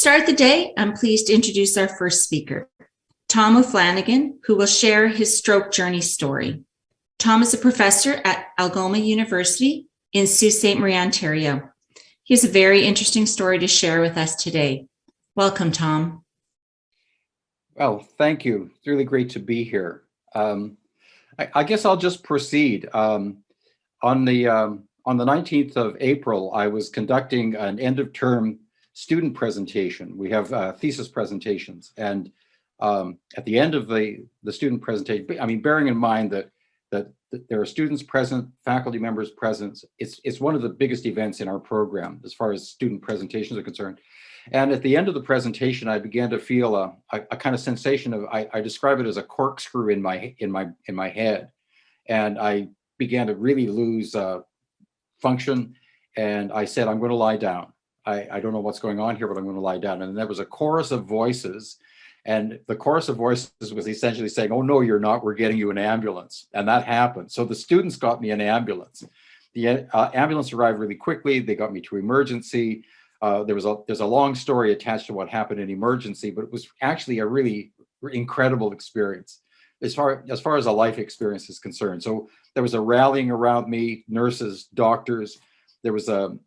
start the day, I'm pleased to introduce our first speaker, Tom O'Flanagan, who will share his stroke journey story. Tom is a professor at Algoma University in Sault Ste. Marie, Ontario. He has a very interesting story to share with us today. Welcome, Tom. Well, thank you. It's really great to be here. I guess I'll just proceed. On the 19th of April, I was conducting an end of term student presentation. We have thesis presentations, and at the end of the student presentation, I mean, bearing in mind that there are students present, faculty members present, it's one of the biggest events in our program as far as student presentations are concerned. And at the end of the presentation, I began to feel a kind of sensation of, I describe it as a corkscrew in my head, and I began to really lose function. And I said, I'm going to lie down. I don't know what's going on here, but I'm going to lie down. And there was a chorus of voices, and the chorus of voices was essentially saying, "Oh no, you're not. We're getting you an ambulance." And that happened. So the students got me an ambulance. The ambulance arrived really quickly. They got me to emergency. There's a long story attached to what happened in emergency, but it was actually a really incredible experience as far as a life experience is concerned. So there was a rallying around me, nurses, doctors. There was a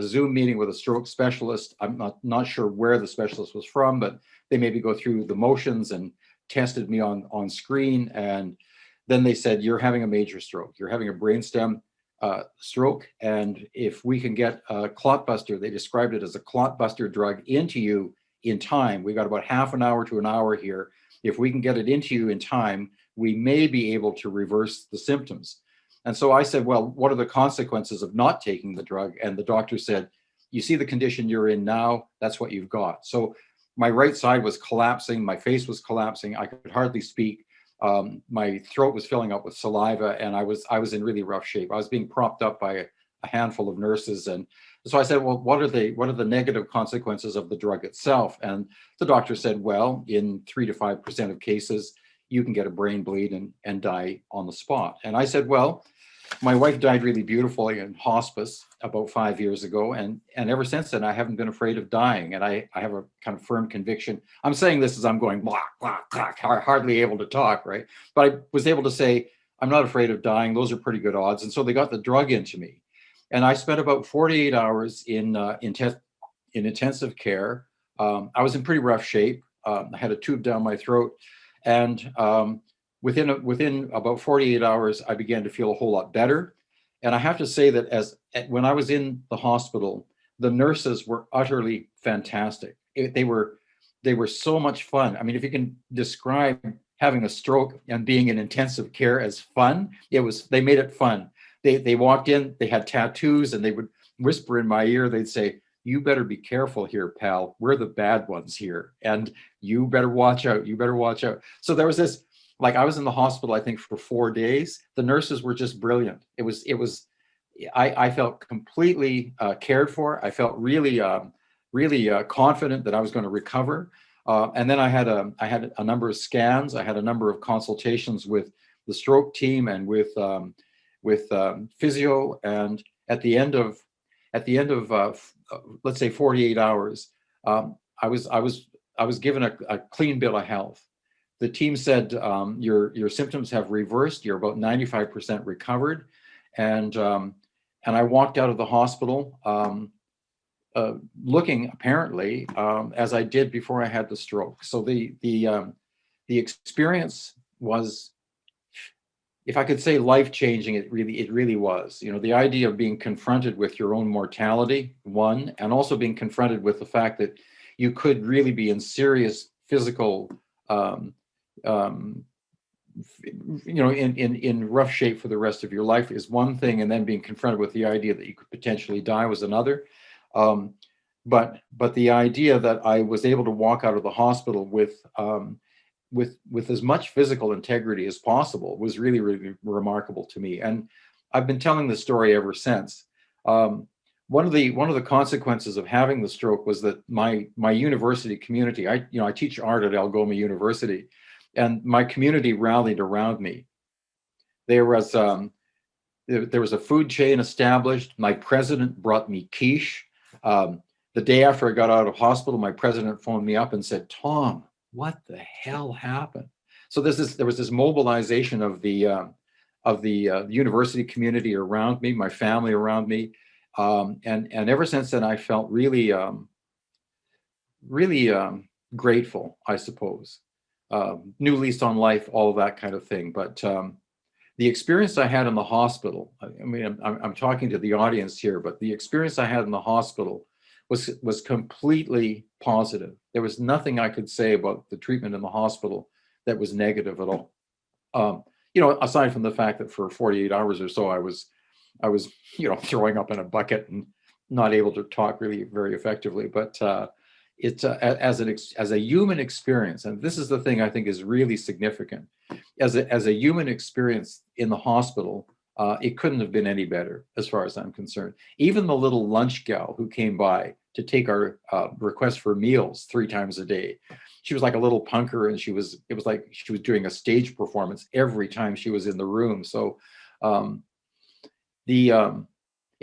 Zoom meeting with a stroke specialist. I'm not sure where the specialist was from, but they made me go through the motions and tested me on screen. And then they said, "You're having a major stroke. You're having a brainstem stroke, and if we can get a clot buster," they described it as a clot buster drug, into you in time. We got about half an hour to an hour here. If we can get it into you in time, we may be able to reverse the symptoms. And so I said, "Well, what are the consequences of not taking the drug?" And the doctor said, "You see the condition you're in now, that's what you've got." So my right side was collapsing, my face was collapsing, I could hardly speak. My throat was filling up with saliva, and I was in really rough shape. I was being propped up by a handful of nurses. And so I said, "Well, what are the negative consequences of the drug itself?" And the doctor said, "Well, in 3 to 5% of cases, you can get a brain bleed and die on the spot." And I said, "Well, my wife died really beautifully in hospice about 5 years ago. And ever since then, I haven't been afraid of dying. And I have a kind of firm conviction." I'm saying this as I'm going, blah, blah, blah, hardly able to talk, right? But I was able to say, "I'm not afraid of dying. Those are pretty good odds." And so they got the drug into me. And I spent about 48 hours in intensive care. I was in pretty rough shape. I had a tube down my throat. And within about 48 hours, I began to feel a whole lot better. And I have to say that when I was in the hospital, the nurses were utterly fantastic. They were so much fun. I mean, if you can describe having a stroke and being in intensive care as fun, they made it fun. They walked in, they had tattoos, and they would whisper in my ear. They'd say, "You better be careful here, pal. We're the bad ones here. And you better watch out. You better watch out." So there was this, like, I was in the hospital, I think, for 4 days. The nurses were just brilliant. I felt completely cared for. I felt really confident that I was going to recover. And then I had a number of scans. I had a number of consultations with the stroke team and with physio. And at the end of let's say 48 hours, I was given a clean bill of health. The team said, your symptoms have reversed. You're about 95% recovered. And I walked out of the hospital looking, apparently, as I did before I had the stroke. So the experience was, if I could say, life-changing. It really was. You know, the idea of being confronted with your own mortality, one, and also being confronted with the fact that you could really be in serious physical in rough shape for the rest of your life is one thing, and then being confronted with the idea that you could potentially die was another. But the idea that I was able to walk out of the hospital with as much physical integrity as possible was really, really remarkable to me. And I've been telling the story ever since. One of the consequences of having the stroke was that my university community, I teach art at Algoma University, and my community rallied around me. There was a food chain established. My president brought me quiche. The day after I got out of hospital, my president phoned me up and said, "Tom, what the hell happened?" So there was this mobilization of the university community around me, my family around me, and ever since then, I felt really grateful, I suppose. New lease on life, all of that kind of thing. But the experience I had in the hospital, I mean, I'm talking to the audience here, but the experience I had in the hospital was completely positive. There was nothing I could say about the treatment in the hospital that was negative at all. Aside from the fact that for 48 hours or so, I was, throwing up in a bucket and not able to talk really very effectively. But it's as a human experience, and this is the thing I think is really significant. As a human experience in the hospital, it couldn't have been any better as far as I'm concerned. Even the little lunch gal who came by to take our request for meals 3 times a day, she was like a little punker, and it was like she was doing a stage performance every time she was in the room. So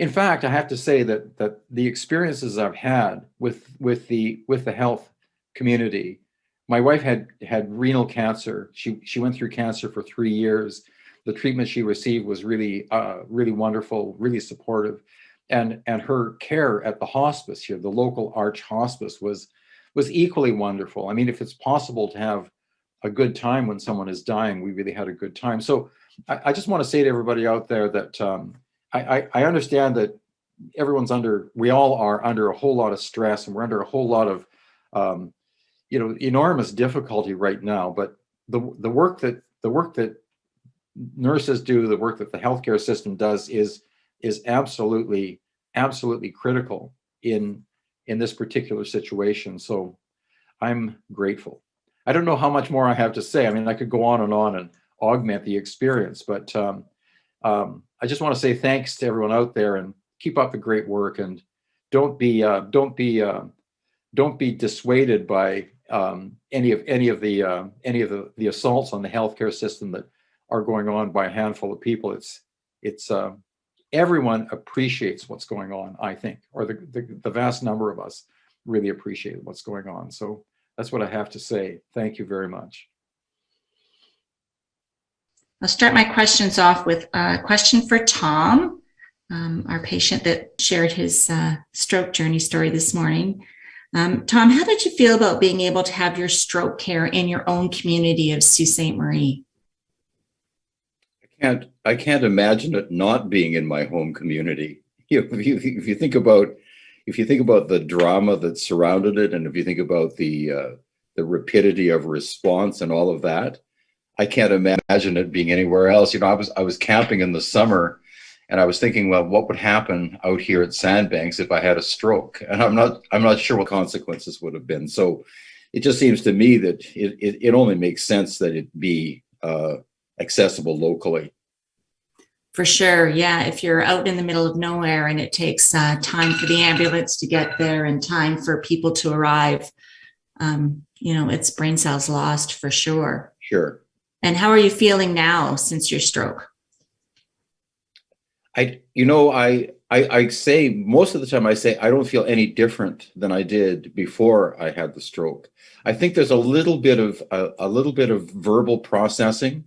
in fact, I have to say that the experiences I've had with the health community, my wife had renal cancer. She went through cancer for 3 years. The treatment she received was really wonderful, really supportive, and her care at the hospice here, the local Arch Hospice, was equally wonderful. I mean, if it's possible to have a good time when someone is dying, we really had a good time. So I just want to say to everybody out there that I understand that we all are under a whole lot of stress, and we're under a whole lot of enormous difficulty right now. But the work that nurses do, the work that the healthcare system does is absolutely critical in this particular situation. So I'm grateful. I don't know how much more I have to say. I mean, I could go on and augment the experience, but I just want to say thanks to everyone out there, and keep up the great work, and don't be dissuaded by any of the assaults on the healthcare system that are going on by a handful of people. It's everyone appreciates what's going on, I think, or the vast number of us really appreciate what's going on. So that's what I have to say. Thank you very much. I'll start my questions off with a question for Tom, our patient that shared his stroke journey story this morning. Tom, how did you feel about being able to have your stroke care in your own community of Sault Ste. Marie? I can't imagine it not being in my home community. If you think about the drama that surrounded it, and if you think about the rapidity of response and all of that, I can't imagine it being anywhere else. I was camping in the summer, and I was thinking, well, what would happen out here at Sandbanks if I had a stroke? And I'm not sure what consequences would have been. So it just seems to me that it only makes sense that it be accessible locally. For sure. Yeah. If you're out in the middle of nowhere and it takes time for the ambulance to get there and time for people to arrive, it's brain cells lost for sure. Sure. And how are you feeling now since your stroke? I say most of the time, I say I don't feel any different than I did before I had the stroke. I think there's a little bit of verbal processing.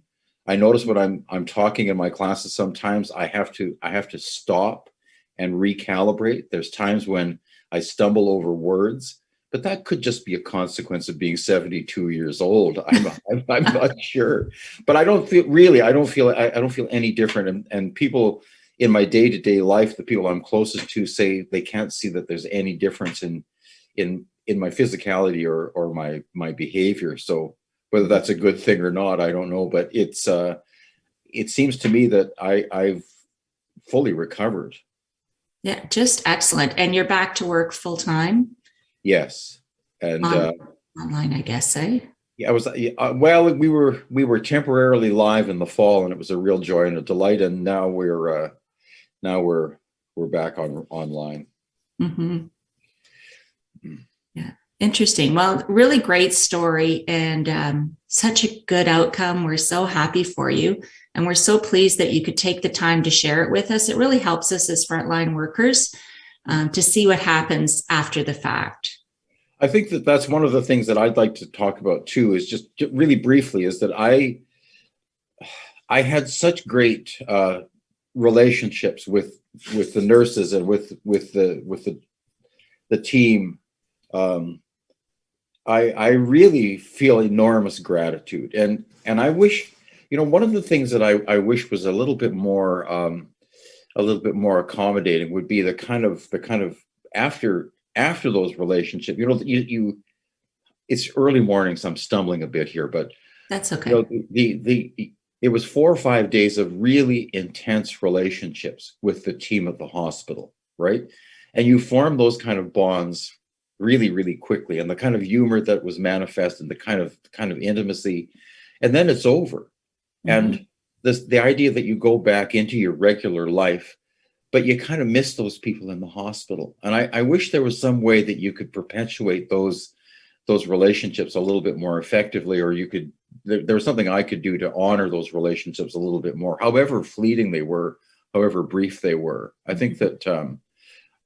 I notice when I'm talking in my classes, sometimes I have to stop and recalibrate. There's times when I stumble over words, but that could just be a consequence of being 72 years old. I'm not sure, but I don't feel any different. And people in my day-to-day life, the people I'm closest to, say they can't see that there's any difference in my physicality or my behavior. So whether that's a good thing or not, I don't know, but it seems to me that I've fully recovered. Yeah, just excellent. And you're back to work full time? Yes. And online, I guess, eh? Yeah, I was. Well, we were temporarily live in the fall, and it was a real joy and a delight. And now we're back online. Mm-hmm. Yeah, interesting. Well, really great story, and such a good outcome. We're so happy for you, and we're so pleased that you could take the time to share it with us. It really helps us as frontline workers to see what happens after the fact. I think that that's one of the things that I'd like to talk about too, is just really briefly, is that I had such great relationships with the nurses and with the team. I really feel enormous gratitude, and I wish, one of the things that I wish was a little bit more accommodating would be the kind of after those relationships. It's early morning, so I'm stumbling a bit here, but That's okay. it was 4 or 5 days of really intense relationships with the team at the hospital, right? And you form those kind of bonds really, really quickly, and the kind of humor that was manifest and the kind of intimacy, and then it's over. And the idea that you go back into your regular life, but you kind of miss those people in the hospital. And I wish there was some way that you could perpetuate those relationships a little bit more effectively, or there was something I could do to honor those relationships a little bit more, however fleeting they were, however brief they were. I think that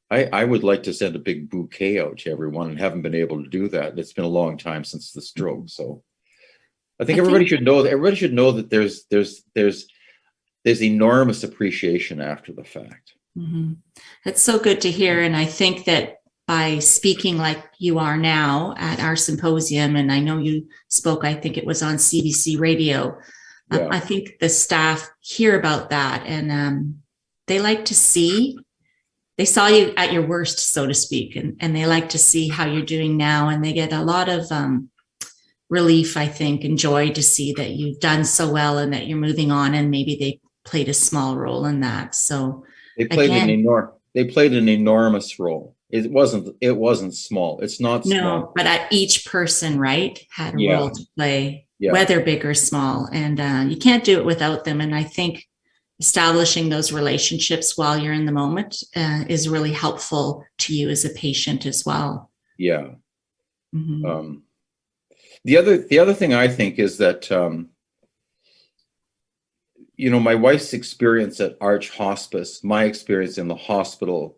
I would like to send a big bouquet out to everyone, and haven't been able to do that. It's been a long time since the stroke. So I think everybody should know that there's enormous appreciation after the fact. That's so good to hear. And I think that by speaking like you are now at our symposium, and I know you spoke, I think it was on CBC radio. Yeah. I think the staff hear about that, and they like to see, they saw you at your worst, so to speak, and they like to see how you're doing now. And they get a lot of relief, I think, and joy to see that you've done so well and that you're moving on, and maybe they played a small role in that. So they played an enormous role. It wasn't small. It's not small. No, but each person, right, had a role to play, whether big or small. And you can't do it without them. And I think establishing those relationships while you're in the moment is really helpful to you as a patient as well. Yeah. The other thing I think is that, my wife's experience at Arch Hospice, my experience in the hospital,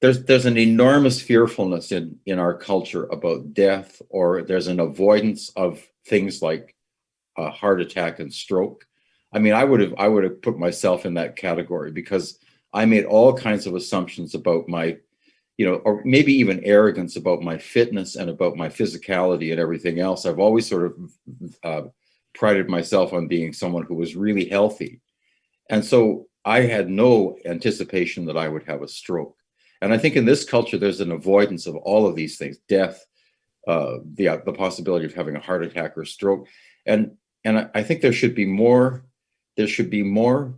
there's an enormous fearfulness in our culture about death, or there's an avoidance of things like a heart attack and stroke. I mean, I would have put myself in that category, because I made all kinds of assumptions about my, or maybe even arrogance about my fitness and about my physicality and everything else. I've always sort of prided myself on being someone who was really healthy. And so I had no anticipation that I would have a stroke. And I think in this culture, there's an avoidance of all of these things: death, the possibility of having a heart attack or stroke. And I think there should be more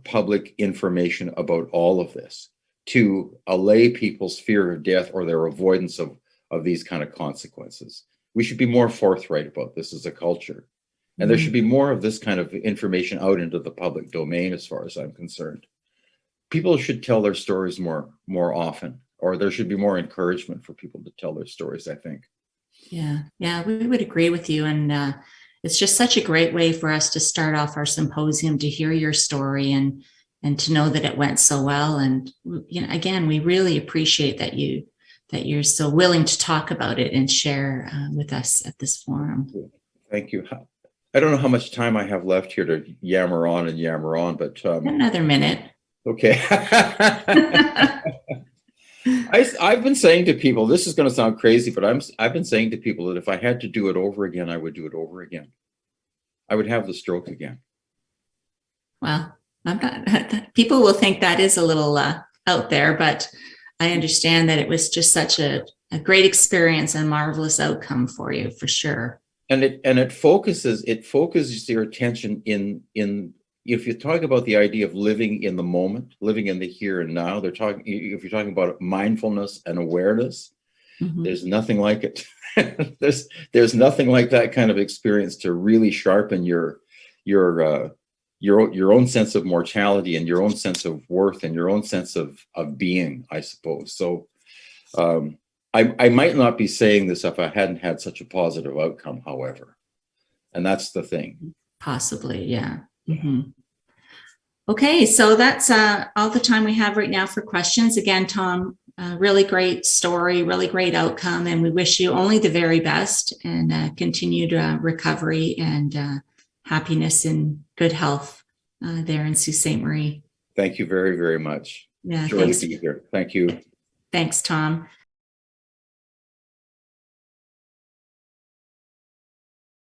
public information about all of this, to allay people's fear of death or their avoidance of these kind of consequences. We should be more forthright about this as a culture. And there should be more of this kind of information out into the public domain, as far as I'm concerned. People should tell their stories more often, or there should be more encouragement for people to tell their stories, I think. Yeah, we would agree with you. And it's just such a great way for us to start off our symposium, to hear your story and to know that it went so well. And again, we really appreciate that you're so willing to talk about it and share with us at this forum. Thank you. I don't know how much time I have left here to yammer on, but another minute. Okay. I've been saying to people, this is going to sound crazy, but I've been saying to people that if I had to do it over again, I would do it over again. I would have the stroke again. Well, people will think that is a little out there, but I understand that it was just such a great experience and marvelous outcome for you, for sure. And it focuses your attention in if you talk about the idea of living in the moment, living in the here and now, if you're talking about mindfulness and awareness, there's nothing like it. there's nothing like that kind of experience to really sharpen your own sense of mortality and your own sense of worth and your own sense of being, I suppose. So I might not be saying this if I hadn't had such a positive outcome, however, and that's the thing. Possibly, yeah. Okay, so that's all the time we have right now for questions. Again, Tom, Really great story, really great outcome, and we wish you only the very best and continued recovery and happiness and good health there in Sault Ste. Marie. Thank you very, very much. Yeah, Joy thanks. to be here. Thank you. Thanks, Tom.